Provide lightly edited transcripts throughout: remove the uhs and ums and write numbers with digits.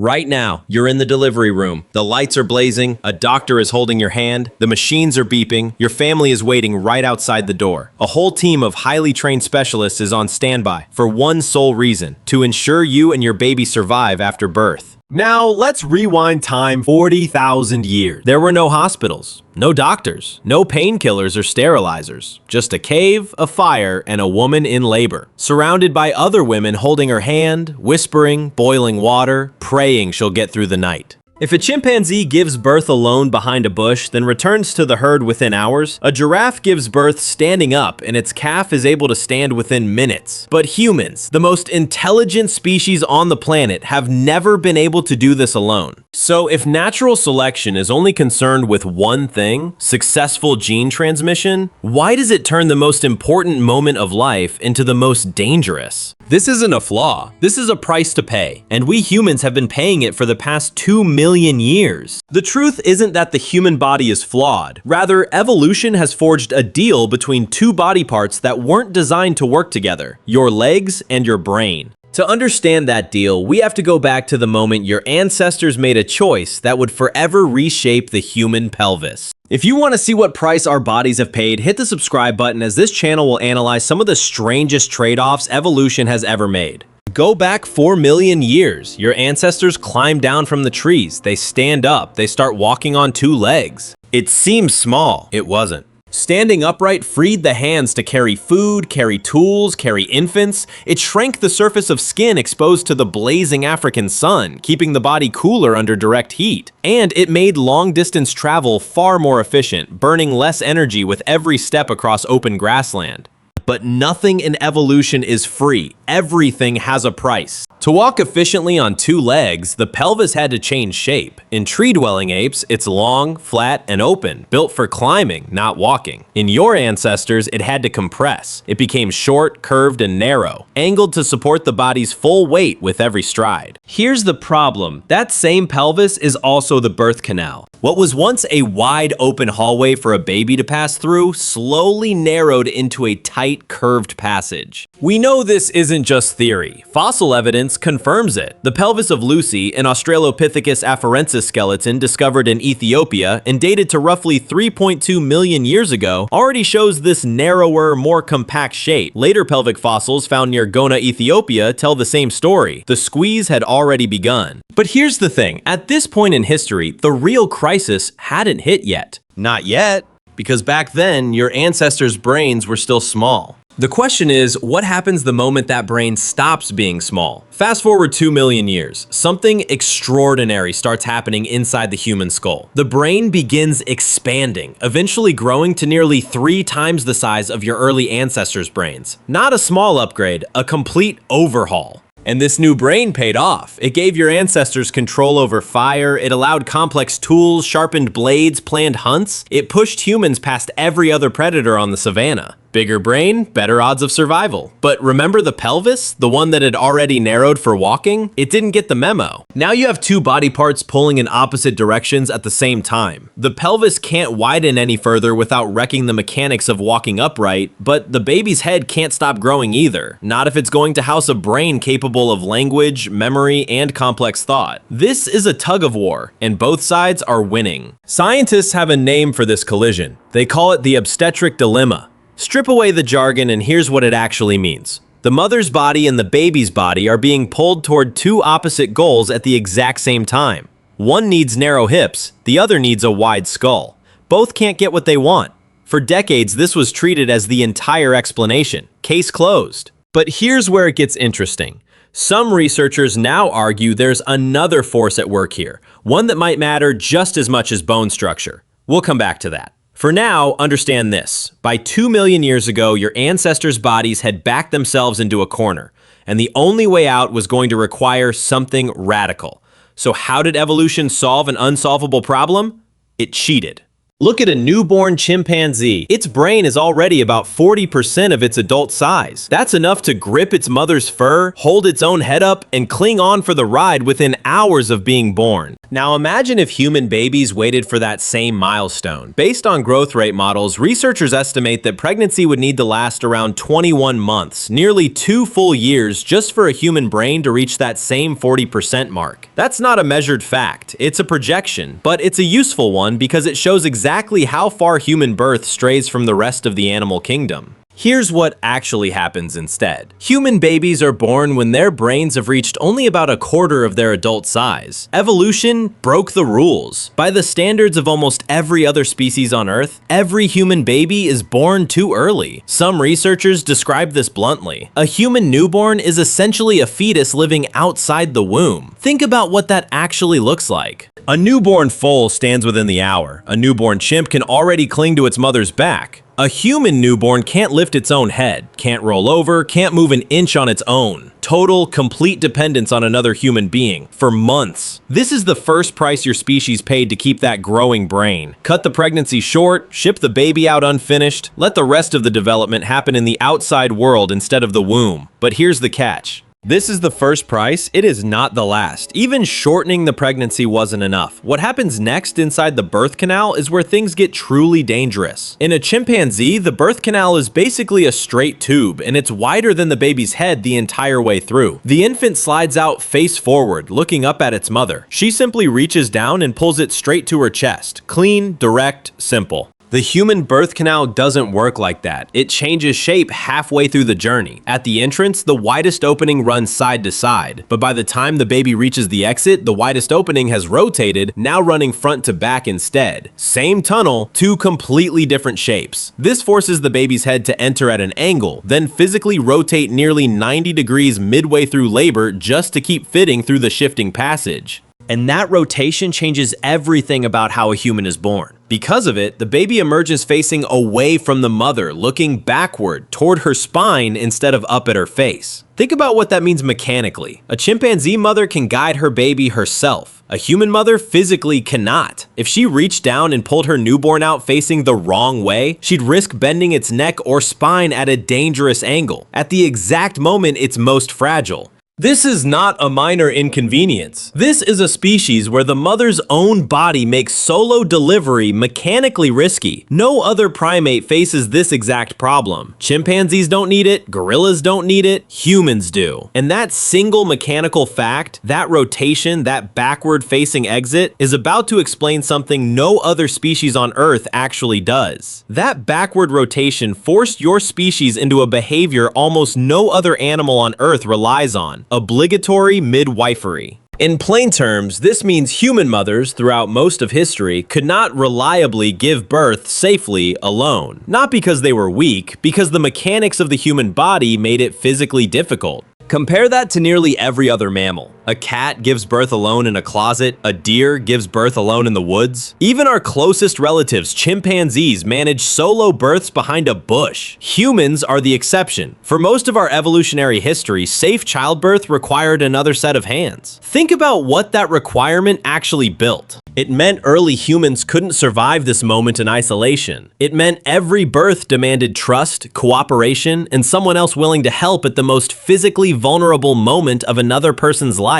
Right now, you're in the delivery room. The lights are blazing, a doctor is holding your hand, the machines are beeping, your family is waiting right outside the door. A whole team of highly trained specialists is on standby for one sole reason: to ensure you and your baby survive after birth. Now, let's rewind time 40,000 years. There were no hospitals, no doctors, no painkillers or sterilizers. Just a cave, a fire, and a woman in labor, surrounded by other women holding her hand, whispering, boiling water, praying she'll get through the night. If a chimpanzee gives birth alone behind a bush, then returns to the herd within hours, a giraffe gives birth standing up and its calf is able to stand within minutes. But humans, the most intelligent species on the planet, have never been able to do this alone. So if natural selection is only concerned with one thing, successful gene transmission, why does it turn the most important moment of life into the most dangerous? This isn't a flaw, this is a price to pay, and we humans have been paying it for the past 2 million years. The truth isn't that the human body is flawed. Rather, evolution has forged a deal between two body parts that weren't designed to work together: your legs and your brain. To understand that deal, we have to go back to the moment your ancestors made a choice that would forever reshape the human pelvis. If you want to see what price our bodies have paid, hit the subscribe button, as this channel will analyze some of the strangest trade-offs evolution has ever made. Go back 4 million years. Your ancestors climb down from the trees. They stand up. They start walking on 2 legs. It seems small. It wasn't. Standing upright freed the hands to carry food, carry tools, carry infants. It shrank the surface of skin exposed to the blazing African sun, keeping the body cooler under direct heat. And it made long-distance travel far more efficient, burning less energy with every step across open grassland. But nothing in evolution is free. Everything has a price. To walk efficiently on 2 legs, the pelvis had to change shape. In tree-dwelling apes, it's long, flat, and open, built for climbing, not walking. In your ancestors, it had to compress. It became short, curved, and narrow, angled to support the body's full weight with every stride. Here's the problem: that same pelvis is also the birth canal. What was once a wide open hallway for a baby to pass through slowly narrowed into a tight, curved passage. We know this isn't just theory. Fossil evidence confirms it. The pelvis of Lucy, an Australopithecus afarensis skeleton discovered in Ethiopia and dated to roughly 3.2 million years ago, already shows this narrower, more compact shape. Later pelvic fossils found near Gona, Ethiopia tell the same story. The squeeze had already begun. But here's the thing: at this point in history, the real crisis hadn't hit yet. Not yet, because back then, your ancestors' brains were still small. The question is, what happens the moment that brain stops being small? Fast forward 2 million years, something extraordinary starts happening inside the human skull. The brain begins expanding, eventually growing to nearly 3 times the size of your early ancestors' brains. Not a small upgrade, a complete overhaul. And this new brain paid off. It gave your ancestors control over fire, it allowed complex tools, sharpened blades, planned hunts. It pushed humans past every other predator on the savannah. Bigger brain, better odds of survival. But remember the pelvis? The one that had already narrowed for walking? It didn't get the memo. Now you have 2 body parts pulling in opposite directions at the same time. The pelvis can't widen any further without wrecking the mechanics of walking upright, but the baby's head can't stop growing either. Not if it's going to house a brain capable of language, memory, and complex thought. This is a tug of war, and both sides are winning. Scientists have a name for this collision. They call it the obstetric dilemma. Strip away the jargon and here's what it actually means. The mother's body and the baby's body are being pulled toward 2 opposite goals at the exact same time. One needs narrow hips, the other needs a wide skull. Both can't get what they want. For decades, this was treated as the entire explanation. Case closed. But here's where it gets interesting. Some researchers now argue there's another force at work here, one that might matter just as much as bone structure. We'll come back to that. For now, understand this. By 2 million years ago, your ancestors' bodies had backed themselves into a corner, and the only way out was going to require something radical. So how did evolution solve an unsolvable problem? It cheated. Look at a newborn chimpanzee. Its brain is already about 40% of its adult size. That's enough to grip its mother's fur, hold its own head up, and cling on for the ride within hours of being born. Now imagine if human babies waited for that same milestone. Based on growth rate models, researchers estimate that pregnancy would need to last around 21 months, nearly 2 full years, just for a human brain to reach that same 40% mark. That's not a measured fact, it's a projection, but it's a useful one because it shows exactly how far human birth strays from the rest of the animal kingdom. Here's what actually happens instead. Human babies are born when their brains have reached only about a quarter of their adult size. Evolution broke the rules. By the standards of almost every other species on Earth, every human baby is born too early. Some researchers describe this bluntly. A human newborn is essentially a fetus living outside the womb. Think about what that actually looks like. A newborn foal stands within the hour. A newborn chimp can already cling to its mother's back. A human newborn can't lift its own head, can't roll over, can't move an inch on its own. Total, complete dependence on another human being for months. This is the first price your species paid to keep that growing brain. Cut the pregnancy short, ship the baby out unfinished, let the rest of the development happen in the outside world instead of the womb. But here's the catch. This is the first price, it is not the last. Even shortening the pregnancy wasn't enough. What happens next inside the birth canal is where things get truly dangerous. In a chimpanzee, the birth canal is basically a straight tube, and it's wider than the baby's head the entire way through. The infant slides out face forward, looking up at its mother. She simply reaches down and pulls it straight to her chest. Clean, direct, simple. The human birth canal doesn't work like that. It changes shape halfway through the journey. At the entrance, the widest opening runs side to side, but by the time the baby reaches the exit, the widest opening has rotated, now running front to back instead. Same tunnel, two completely different shapes. This forces the baby's head to enter at an angle, then physically rotate nearly 90 degrees midway through labor just to keep fitting through the shifting passage. And that rotation changes everything about how a human is born. Because of it, the baby emerges facing away from the mother, looking backward toward her spine instead of up at her face. Think about what that means mechanically. A chimpanzee mother can guide her baby herself. A human mother physically cannot. If she reached down and pulled her newborn out facing the wrong way, she'd risk bending its neck or spine at a dangerous angle, at the exact moment it's most fragile. This is not a minor inconvenience. This is a species where the mother's own body makes solo delivery mechanically risky. No other primate faces this exact problem. Chimpanzees don't need it, gorillas don't need it, humans do. And that single mechanical fact, that rotation, that backward-facing exit, is about to explain something no other species on Earth actually does. That backward rotation forced your species into a behavior almost no other animal on Earth relies on. Obligatory midwifery. In plain terms, this means human mothers throughout most of history could not reliably give birth safely alone. Not because they were weak, because the mechanics of the human body made it physically difficult. Compare that to nearly every other mammal. A cat gives birth alone in a closet, a deer gives birth alone in the woods. Even our closest relatives, chimpanzees, manage solo births behind a bush. Humans are the exception. For most of our evolutionary history, safe childbirth required another set of hands. Think about what that requirement actually built. It meant early humans couldn't survive this moment in isolation. It meant every birth demanded trust, cooperation, and someone else willing to help at the most physically vulnerable moment of another person's life.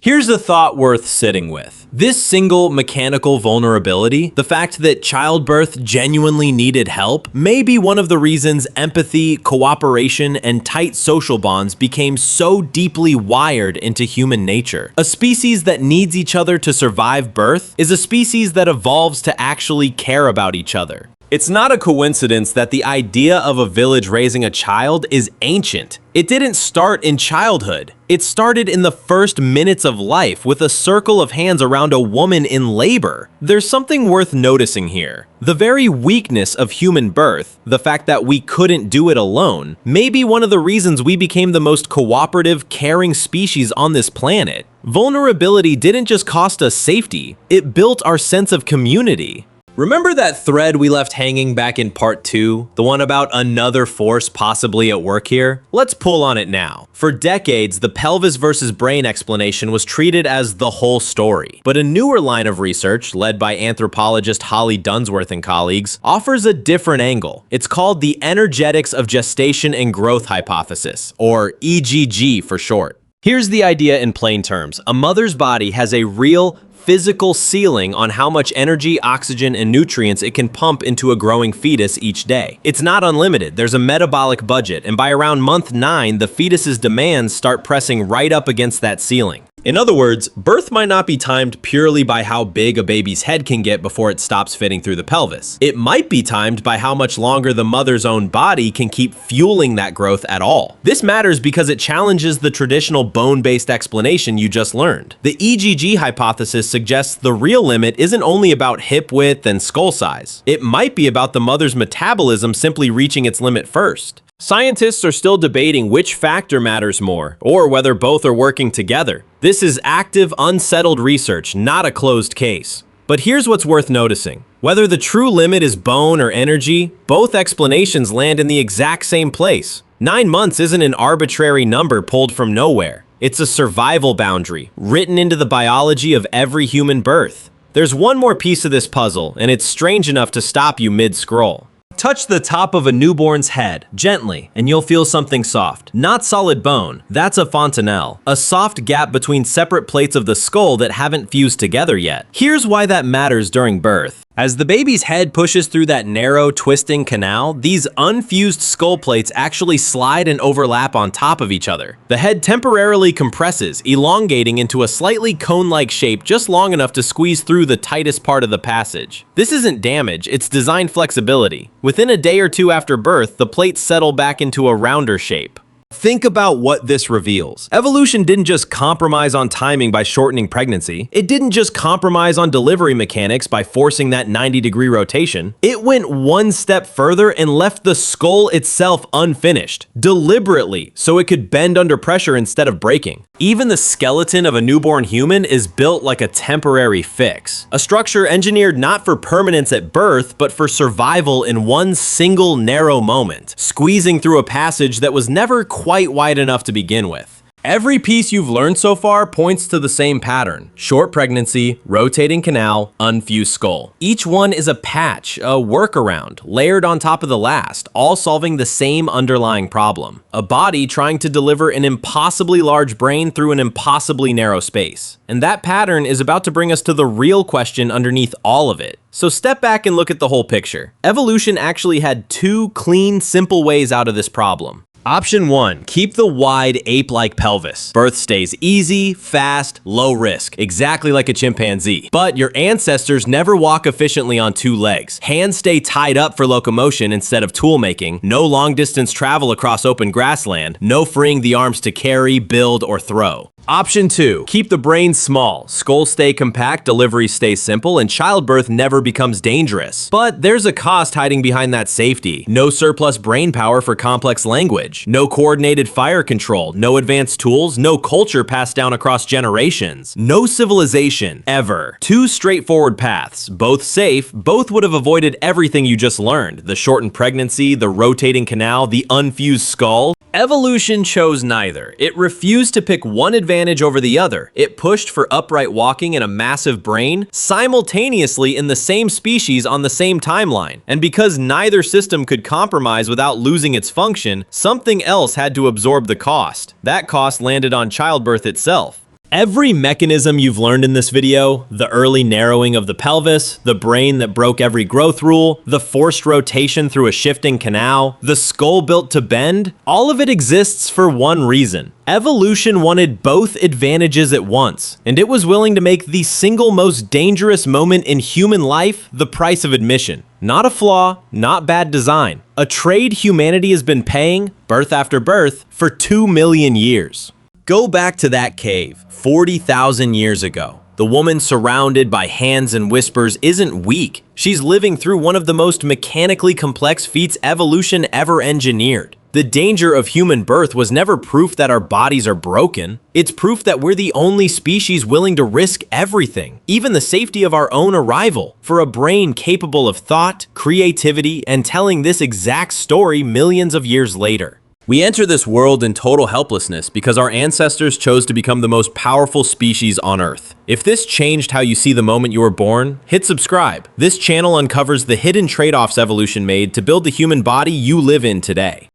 Here's a thought worth sitting with. This single mechanical vulnerability, the fact that childbirth genuinely needed help, may be one of the reasons empathy, cooperation, and tight social bonds became so deeply wired into human nature. A species that needs each other to survive birth is a species that evolves to actually care about each other. It's not a coincidence that the idea of a village raising a child is ancient. It didn't start in childhood. It started in the first minutes of life with a circle of hands around a woman in labor. There's something worth noticing here. The very weakness of human birth, the fact that we couldn't do it alone, may be one of the reasons we became the most cooperative, caring species on this planet. Vulnerability didn't just cost us safety, it built our sense of community. Remember that thread we left hanging back in part 2? The one about another force possibly at work here? Let's pull on it now. For decades, the pelvis versus brain explanation was treated as the whole story. But a newer line of research, led by anthropologist Holly Dunsworth and colleagues, offers a different angle. It's called the energetics of gestation and growth hypothesis, or EGG for short. Here's the idea in plain terms. A mother's body has a real, physical ceiling on how much energy, oxygen, and nutrients it can pump into a growing fetus each day. It's not unlimited. There's a metabolic budget, and by around month 9, the fetus's demands start pressing right up against that ceiling. In other words, birth might not be timed purely by how big a baby's head can get before it stops fitting through the pelvis. It might be timed by how much longer the mother's own body can keep fueling that growth at all. This matters because it challenges the traditional bone-based explanation you just learned. The EGG hypothesis suggests the real limit isn't only about hip width and skull size. It might be about the mother's metabolism simply reaching its limit first. Scientists are still debating which factor matters more, or whether both are working together. This is active, unsettled research, not a closed case. But here's what's worth noticing. Whether the true limit is bone or energy, both explanations land in the exact same place. 9 months isn't an arbitrary number pulled from nowhere. It's a survival boundary, written into the biology of every human birth. There's one more piece of this puzzle, and it's strange enough to stop you mid-scroll. Touch the top of a newborn's head, gently, and you'll feel something soft. Not solid bone, that's a fontanelle, a soft gap between separate plates of the skull that haven't fused together yet. Here's why that matters during birth. As the baby's head pushes through that narrow, twisting canal, these unfused skull plates actually slide and overlap on top of each other. The head temporarily compresses, elongating into a slightly cone-like shape just long enough to squeeze through the tightest part of the passage. This isn't damage, it's design flexibility. Within a day or two after birth, the plates settle back into a rounder shape. Think about what this reveals. Evolution didn't just compromise on timing by shortening pregnancy. It didn't just compromise on delivery mechanics by forcing that 90-degree rotation. It went one step further and left the skull itself unfinished, deliberately, so it could bend under pressure instead of breaking. Even the skeleton of a newborn human is built like a temporary fix. A structure engineered not for permanence at birth, but for survival in one single narrow moment, squeezing through a passage that was never quite wide enough to begin with. Every piece you've learned so far points to the same pattern: short pregnancy, rotating canal, unfused skull. Each one is a patch, a workaround, layered on top of the last, all solving the same underlying problem: a body trying to deliver an impossibly large brain through an impossibly narrow space. And that pattern is about to bring us to the real question underneath all of it. So step back and look at the whole picture. Evolution actually had 2 clean, simple ways out of this problem. Option 1, keep the wide ape-like pelvis. Birth stays easy, fast, low risk, exactly like a chimpanzee. But your ancestors never walk efficiently on 2 legs. Hands stay tied up for locomotion instead of tool making, no long-distance travel across open grassland, no freeing the arms to carry, build, or throw. Option 2, keep the brain small, skull stay compact, delivery stays simple, and childbirth never becomes dangerous. But there's a cost hiding behind that safety. No surplus brain power for complex language, no coordinated fire control, no advanced tools, no culture passed down across generations, no civilization, ever. 2 straightforward paths, both safe, both would have avoided everything you just learned: the shortened pregnancy, the rotating canal, the unfused skull. Evolution chose neither. It refused to pick one advantage over the other. It pushed for upright walking and a massive brain simultaneously in the same species on the same timeline. And because neither system could compromise without losing its function, something else had to absorb the cost. That cost landed on childbirth itself. Every mechanism you've learned in this video, the early narrowing of the pelvis, the brain that broke every growth rule, the forced rotation through a shifting canal, the skull built to bend, all of it exists for one reason. Evolution wanted both advantages at once, and it was willing to make the single most dangerous moment in human life the price of admission. Not a flaw, not bad design. A trade humanity has been paying, birth after birth, for 2 million years. Go back to that cave, 40,000 years ago. The woman surrounded by hands and whispers isn't weak. She's living through one of the most mechanically complex feats evolution ever engineered. The danger of human birth was never proof that our bodies are broken. It's proof that we're the only species willing to risk everything, even the safety of our own arrival, for a brain capable of thought, creativity, and telling this exact story millions of years later. We enter this world in total helplessness because our ancestors chose to become the most powerful species on Earth. If this changed how you see the moment you were born, hit subscribe. This channel uncovers the hidden trade-offs evolution made to build the human body you live in today.